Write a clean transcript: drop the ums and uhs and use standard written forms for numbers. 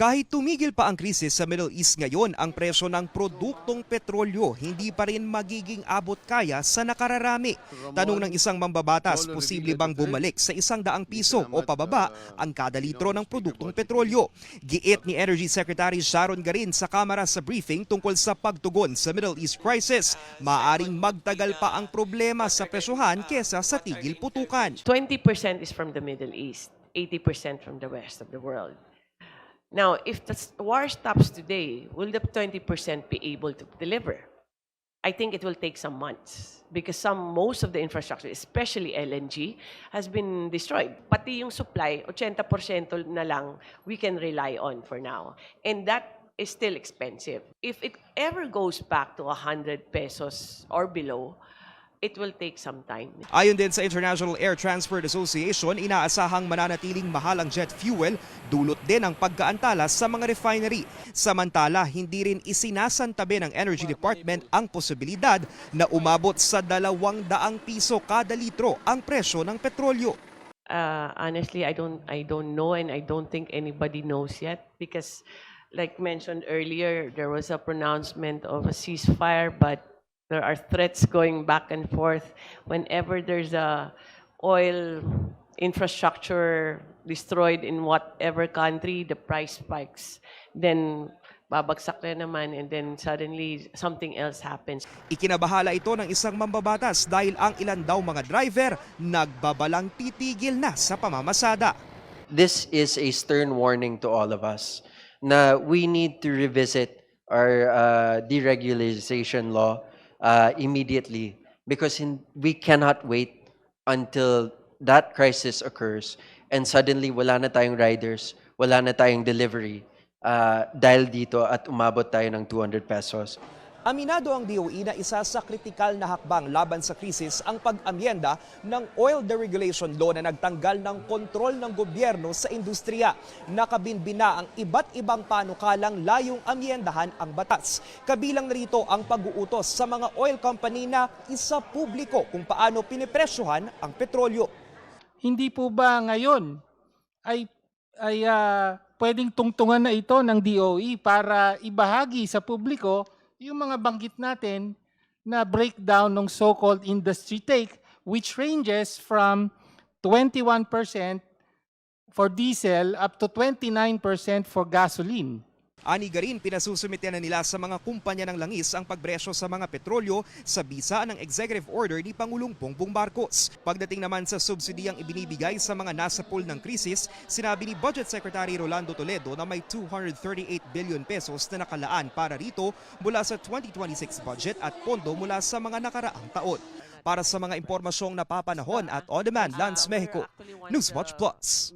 Kahit tumigil pa ang krisis sa Middle East ngayon, ang presyo ng produktong petrolyo hindi pa rin magiging abot kaya sa nakararami. Tanong ng isang mambabatas, posible bang bumalik sa ₱100 o pababa ang kada litro ng produktong petrolyo? Giit ni Energy Secretary Sharon Garin sa Kamara sa briefing tungkol sa pagtugon sa Middle East crisis. Maaring magtagal pa ang problema sa presyohan kesa sa tigil putukan. 20% is from the Middle East, 80% from the rest of the world. Now, if the war stops today, will the 20% be able to deliver? I think it will take some months because most of the infrastructure, especially LNG, has been destroyed. Pati yung supply, 80% na lang we can rely on for now. And that is still expensive. If it ever goes back to ₱100 or below, it will take some time. Ayon din sa International Air Transport Association, inaasahang mananatiling mahal ang jet fuel, dulot din ang pagkaantala sa mga refinery. Samantala, hindi rin isinasantabi ng Energy Department ang posibilidad na umabot sa ₱200 kada litro ang presyo ng petrolyo. Honestly, I don't know, and I don't think anybody knows yet because, like mentioned earlier, there was a pronouncement of a ceasefire, but there are threats going back and forth. Whenever there's a oil infrastructure destroyed in whatever country, the price spikes. Then babagsak na naman, and then suddenly something else happens. Ikinabahala ito ng isang mambabatas dahil ang ilan daw mga driver nagbabalang titigil na sa pamamasada. This is a stern warning to all of us na we need to revisit our deregularization law immediately because we cannot wait until that crisis occurs and suddenly wala na tayong riders, wala na tayong delivery dahil dito at umabot tayo ng ₱200. Aminado ang DOE na isa sa kritikal na hakbang laban sa krisis ang pag-amyenda ng Oil Deregulation Law na nagtanggal ng kontrol ng gobyerno sa industriya. Nakabinbina ang iba't ibang panukalang layong amyendahan ang batas. Kabilang narito ang pag-uutos sa mga oil company na isa publiko kung paano pinipresyohan ang petrolyo. Hindi po ba ngayon ay pwedeng tungtungan na ito ng DOE para ibahagi sa publiko yung mga banggit natin na breakdown ng so-called industry take, which ranges from 21% for diesel up to 29% for gasoline. Ani Garin, pinasusumitan na nila sa mga kumpanya ng langis ang pagpresyo sa mga petrolyo sa bisa ng executive order ni Pangulong Bongbong Marcos. Pagdating naman sa subsidiyang ibinibigay sa mga nasa pool ng krisis, sinabi ni Budget Secretary Rolando Toledo na may ₱238 billion na nakalaan para rito mula sa 2026 budget at pondo mula sa mga nakaraang taon. Para sa mga impormasyong napapanahon at on-demand, Lance Mexico, Newswatch Plus.